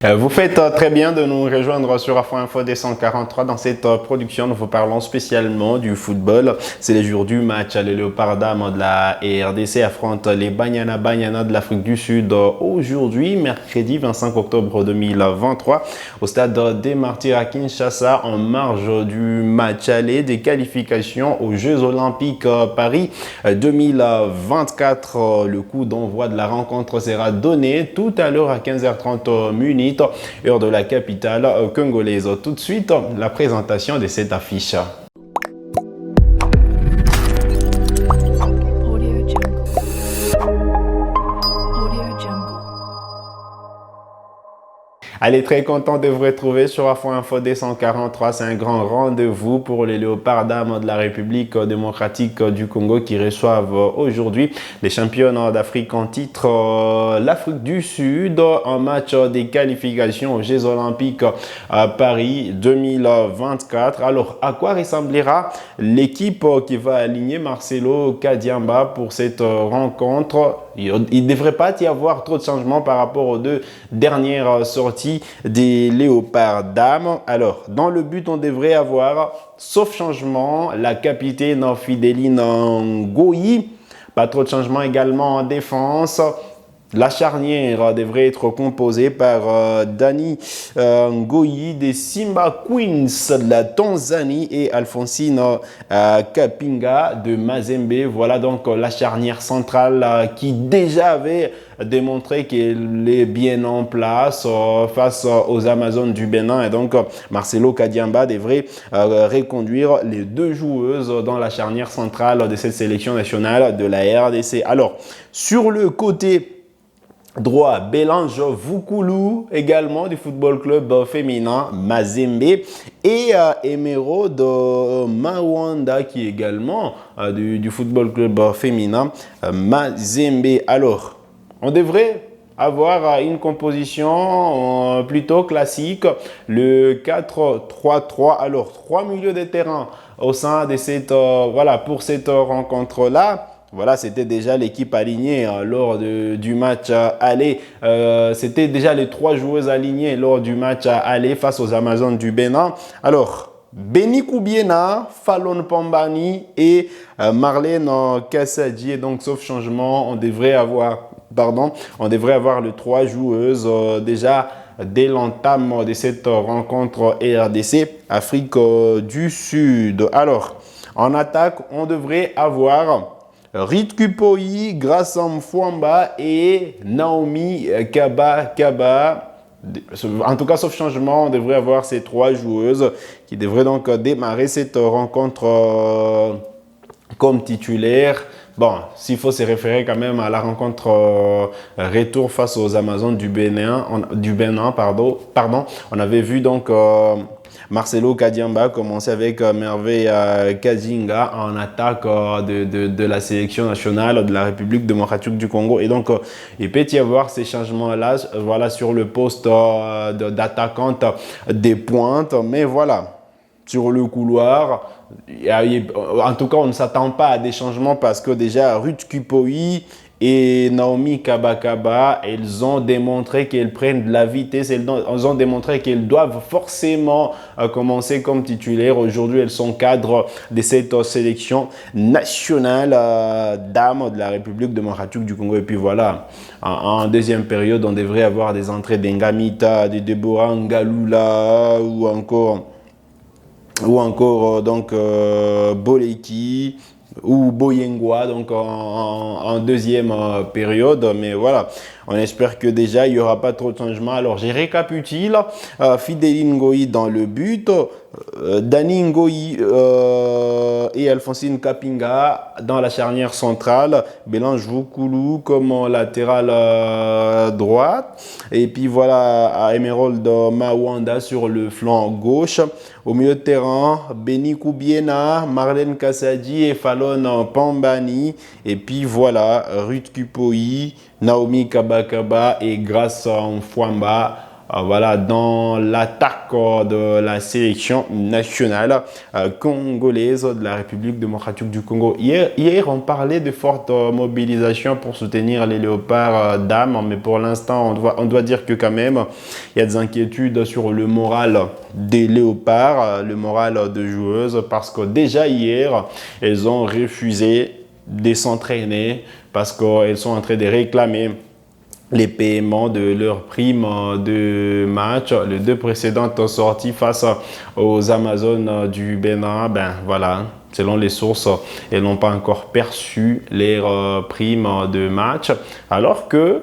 Vous faites très bien de nous rejoindre sur Afro Info D143. Dans cette production, nous vous parlons spécialement du football. C'est les jours du match. Les Léopards dames de la RDC affrontent les Banyana Banyana de l'Afrique du Sud aujourd'hui, mercredi 25 octobre 2023, au stade des Martyrs à Kinshasa, en marge du match aller des qualifications aux Jeux Olympiques Paris 2024. Le coup d'envoi de la rencontre sera donné tout à l'heure à 15h30 minutes. Heure de la capitale congolaise. Tout de suite, la présentation de cette affiche. Allez, très content de vous retrouver sur Afro Info D143. C'est un grand rendez-vous pour les Léopards dames de la République démocratique du Congo qui reçoivent aujourd'hui les championnes d'Afrique en titre, l'Afrique du Sud, en match des qualifications aux Jeux Olympiques à Paris 2024. Alors, à quoi ressemblera l'équipe qui va aligner Marcelo Kadiamba pour cette rencontre? Il ne devrait pas y avoir trop de changements par rapport aux deux dernières sorties des Léopards dames. Alors, dans le but, on devrait avoir, sauf changement, la capitaine Fideline Ngoyi. Pas trop de changements également en défense. La charnière devrait être composée par Dani Ngoyi des Simba Queens de la Tanzanie et Alphonsine Kapinga de Mazembe. Voilà donc la charnière centrale qui déjà avait démontré qu'elle est bien en place face aux Amazones du Bénin. Et donc Marcelo Kadiamba devrait reconduire les deux joueuses dans la charnière centrale de cette sélection nationale de la RDC. Alors, sur le côté droit, Belange Vukulu, également du football club féminin Mazembe, et Emeraude Mawanda, qui est également du football club féminin Mazembe. Alors, on devrait avoir une composition plutôt classique, le 4-3-3. Alors, trois milieux de terrain au sein de cette, pour cette rencontre-là. Voilà, c'était déjà l'équipe alignée lors du match aller. C'était déjà les trois joueuses alignées lors du match aller face aux Amazones du Bénin. Alors, Beni Koubiena, Fallon Pambani et Marlène Kassadji. Donc, sauf changement, on devrait avoir les trois joueuses déjà dès l'entame de cette rencontre RDC Afrique du Sud. Alors, en attaque, on devrait avoir Rit Kupoi, Grassam Fwamba et Naomi Kaba. En tout cas, sauf changement, on devrait avoir ces trois joueuses qui devraient donc démarrer cette rencontre comme titulaire. Bon, s'il faut se référer quand même à la rencontre retour face aux Amazones du Bénin, on avait vu donc Marcelo Kadiamba commencer avec Merveille Kazinga en attaque de la sélection nationale de la République démocratique du Congo. Et donc, il peut y avoir ces changements-là sur le poste d'attaquante des pointes. Mais voilà, sur le couloir, en tout cas, on ne s'attend pas à des changements parce que déjà, Ruth Kupoi et Naomi Kaba, elles ont démontré qu'elles prennent de la vitesse, elles ont démontré qu'elles doivent forcément commencer comme titulaires. Aujourd'hui, elles sont cadres de cette sélection nationale dames de la République démocratique du Congo. Et puis voilà, en deuxième période, on devrait avoir des entrées d'Engamita, de Deborah Ngalula ou encore Boleki ou Boyengwa donc en deuxième période. Mais voilà, on espère que déjà il n'y aura pas trop de changements. Alors j'ai récapitule, Fideline Ngoyi dans le but, Dani Ngoyi et Alphonsine Kapinga dans la charnière centrale, Belange Vukulu comme latéral droite, et puis voilà Emerald Mawanda sur le flanc gauche. Au milieu de terrain, Beni Koubiena, Marlène Kassadji et Fallon Pambani. Et puis voilà, Ruth Kupoi, Naomi Kaba et Grace Fwamba voilà, dans l'attaque de la sélection nationale congolaise de la République démocratique du Congo. Hier, on parlait de forte mobilisation pour soutenir les léopards dames, mais pour l'instant, on doit dire que quand même, il y a des inquiétudes sur le moral des léopards, le moral de joueuses, parce que déjà hier, elles ont refusé de s'entraîner parce qu'elles sont en train de réclamer les paiements de leurs primes de match. Les deux précédentes sorties face aux Amazones du Bénin, ben voilà, selon les sources, elles n'ont pas encore perçu leurs primes de match, alors que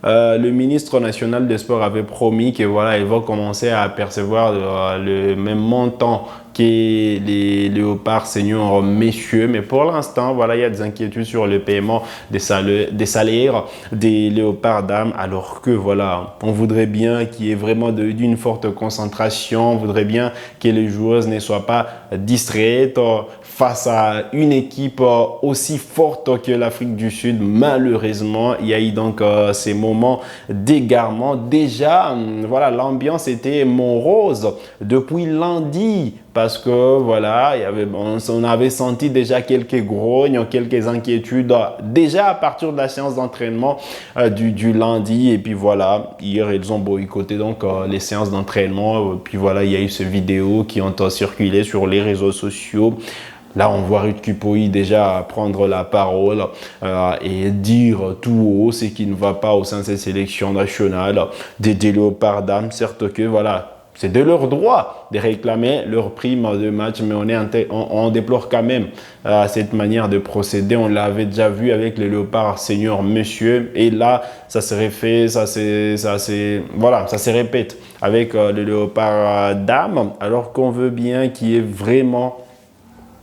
le ministre national des Sports avait promis que voilà, ils vont commencer à percevoir le même montant que les léopards seniors messieurs. Mais pour l'instant, voilà, il y a des inquiétudes sur le paiement des salaires des léopards dames, alors que voilà, on voudrait bien qu'il y ait vraiment d'une forte concentration, on voudrait bien que les joueuses ne soient pas distraites face à une équipe aussi forte que l'Afrique du Sud. Malheureusement, il y a eu donc ces moments d'égarement. Déjà, voilà, l'ambiance était morose depuis lundi parce que voilà, on avait senti déjà quelques grognes, quelques inquiétudes déjà à partir de la séance d'entraînement du lundi. Et puis voilà, hier, ils ont boycotté donc les séances d'entraînement. Puis voilà, il y a eu ces vidéos qui ont circulé sur les réseaux sociaux. Là, on voit Ruth Kipoi déjà prendre la parole et dire tout haut ce qui ne va pas au sein de cette sélection nationale des léopards dames. Certes que voilà, c'est de leur droit de réclamer leur prime de match, mais on déplore quand même cette manière de procéder. On l'avait déjà vu avec les léopards seniors messieurs, et là, ça se refait, ça se répète avec les léopards dames, alors qu'on veut bien qu'il y ait vraiment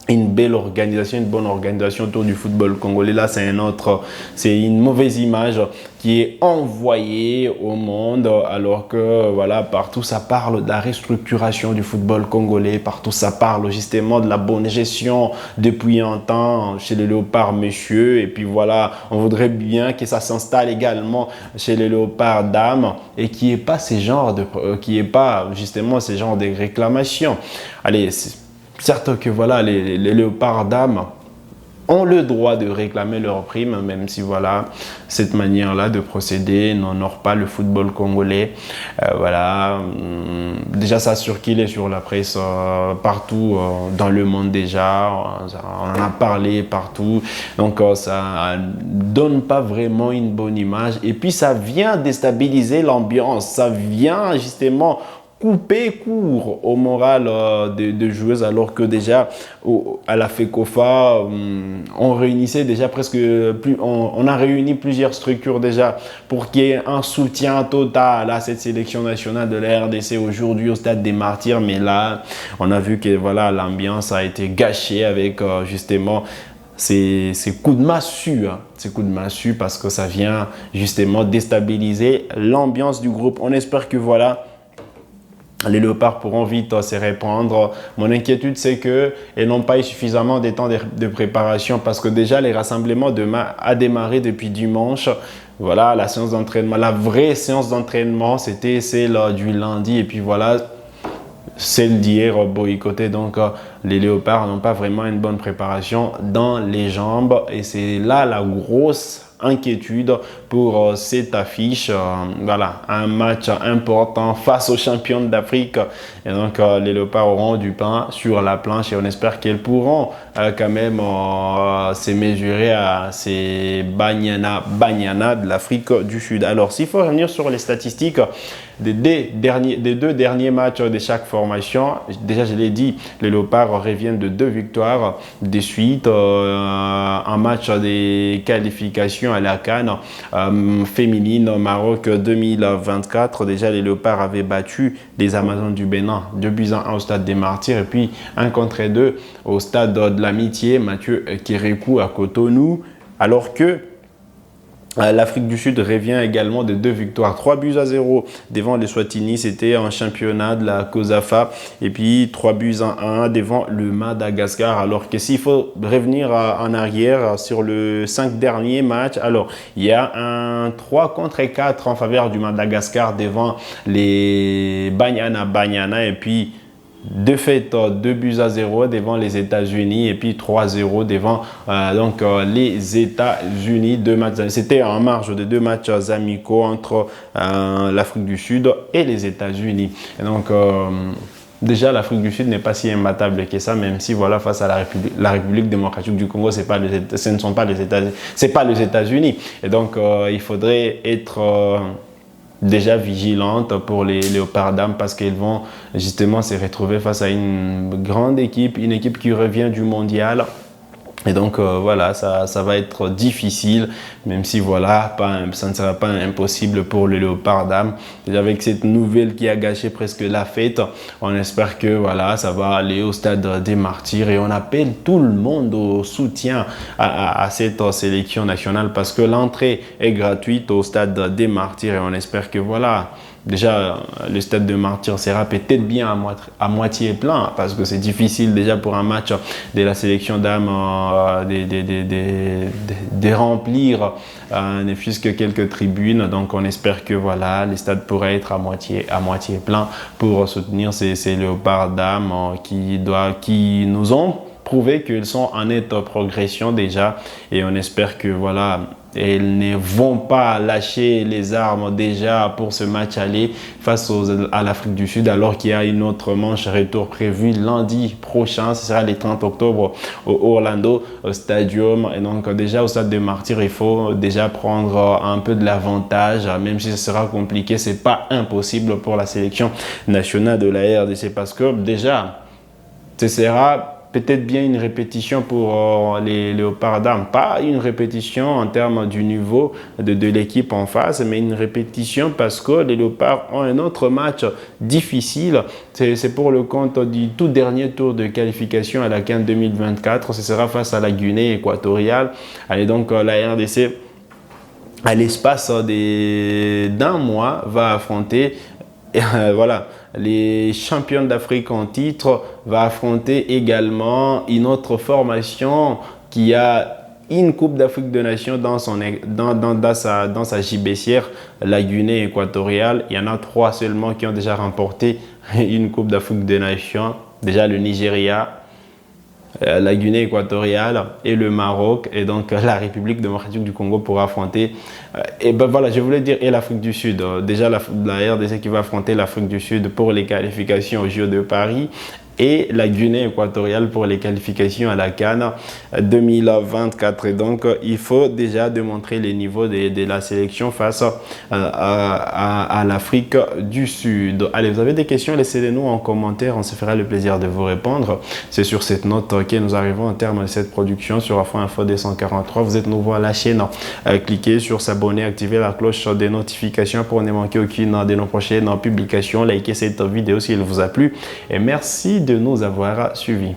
une belle organisation, une bonne organisation autour du football congolais. Là, c'est une mauvaise image qui est envoyée au monde, alors que voilà, partout ça parle de la restructuration du football congolais, partout ça parle justement de la bonne gestion depuis un temps chez les léopards messieurs, et puis voilà, on voudrait bien que ça s'installe également chez les léopards dames et qu'il n'y ait pas justement ces genres de réclamations. Allez, certes que voilà, les léopards dames ont le droit de réclamer leur prime, même si voilà, cette manière-là de procéder n'honore pas le football congolais. Voilà, déjà ça a circulé sur la presse partout dans le monde déjà, on en a parlé partout, donc ça donne pas vraiment une bonne image, et puis ça vient déstabiliser l'ambiance, ça vient justement couper court au moral de joueuses, alors que déjà à la FECOFA on réunissait déjà on a réuni plusieurs structures déjà pour qu'il y ait un soutien total à cette sélection nationale de la RDC aujourd'hui au stade des Martyrs. Mais là on a vu que voilà, l'ambiance a été gâchée avec justement ces coups de massue, ces coups de massue, parce que ça vient justement déstabiliser l'ambiance du groupe. On espère que voilà, les léopards pourront vite se répandre. Mon inquiétude, c'est qu'ils n'ont pas eu suffisamment de temps de préparation, parce que déjà, les rassemblements a démarré depuis dimanche. Voilà, la séance d'entraînement, la vraie séance d'entraînement, c'était celle du lundi. Et puis voilà, celle d'hier boycottée. Donc, les léopards n'ont pas vraiment une bonne préparation dans les jambes. Et c'est là la grosse inquiétude pour cette affiche. Voilà, un match important face aux championnes d'Afrique, et donc les léopards auront du pain sur la planche, et on espère qu'elles pourront quand même se mesurer à ces Banyana de l'Afrique du Sud. Alors, s'il faut revenir sur les statistiques des deux derniers matchs de chaque formation, déjà je l'ai dit, les léopards reviennent de 2 victoires de suite, un match des qualifications à la CAN féminine au Maroc 2024. Déjà, les léopards avaient battu les Amazones du Bénin 2-1 au stade des Martyrs, et puis 1-2 au stade de l'Amitié, Mathieu Kérékou à Cotonou, alors que L'Afrique du Sud revient également de 2 victoires, 3-0 devant les Swatini, c'était un championnat de la COSAFA, et puis 3-1 devant le Madagascar. Alors que s'il faut revenir en arrière sur le 5 derniers matchs, alors il y a un 3-4 en faveur du Madagascar devant les Banyana, et puis défaite 2-0 devant les États-Unis et puis 3-0 devant les États-Unis. C'était en marge de 2 matchs amicaux entre l'Afrique du Sud et les États-Unis. Et donc, déjà, l'Afrique du Sud n'est pas si imbattable que ça, même si voilà, face à la République démocratique du Congo, ce ne sont pas les États-Unis, c'est pas les États-Unis. Et donc, il faudrait être déjà vigilante pour les Léopards d'Âme parce qu'ils vont justement se retrouver face à une grande équipe, une équipe qui revient du mondial. Et donc voilà, ça va être difficile, même si voilà, ça ne sera pas impossible pour le Léopard d'Âme. Déjà avec cette nouvelle qui a gâché presque la fête, on espère que voilà, ça va aller au stade des martyrs et on appelle tout le monde au soutien à cette sélection nationale parce que l'entrée est gratuite au stade des martyrs et on espère que voilà, déjà, le stade de martyrs sera peut-être bien à moitié plein parce que c'est difficile déjà pour un match de la sélection d'âme de remplir ne fût-ce que quelques tribunes. Donc, on espère que voilà, les stades pourraient être à moitié plein pour soutenir ces léopards d'âme qui nous ont prouvé qu'ils sont en nette progression déjà et on espère que voilà, ils ne vont pas lâcher les armes déjà pour ce match aller face à l'Afrique du Sud alors qu'il y a une autre manche retour prévue lundi prochain, ce sera le 30 octobre au Orlando Stadium et donc déjà au stade des martyrs il faut déjà prendre un peu de l'avantage même si ce sera compliqué, c'est pas impossible pour la sélection nationale de la RDC parce que déjà ce sera peut-être bien une répétition pour les Léopards d'Âme. Pas une répétition en termes du niveau de l'équipe en face, mais une répétition parce que les Léopards ont un autre match difficile. C'est pour le compte du tout dernier tour de qualification à la CAN 2024. Ce sera face à la Guinée équatoriale. Allez donc la RDC, à l'espace d'un mois, va affronter voilà, les champions d'Afrique en titre, va affronter également une autre formation qui a une Coupe d'Afrique des Nations dans sa gibecière, la Guinée équatoriale. Il y en a 3 seulement qui ont déjà remporté une Coupe d'Afrique des Nations. Déjà le Nigeria, la Guinée équatoriale et le Maroc et donc la République démocratique du Congo pour affronter et ben voilà, je voulais dire et l'Afrique du Sud. Déjà la RDC qui va affronter l'Afrique du Sud pour les qualifications aux Jeux de Paris et la Guinée équatoriale pour les qualifications à la CAN 2024. Et donc, il faut déjà démontrer les niveaux de la sélection face à l'Afrique du Sud. Allez, vous avez des questions, laissez-les nous en commentaire, on se fera le plaisir de vous répondre. C'est sur cette note que nous arrivons au terme de cette production sur Afro Info 243. Vous êtes nouveau à la chaîne, cliquez sur s'abonner, activez la cloche des notifications pour ne manquer aucune de nos prochaines publications. Likez cette vidéo si elle vous a plu et merci de nous avoir suivis.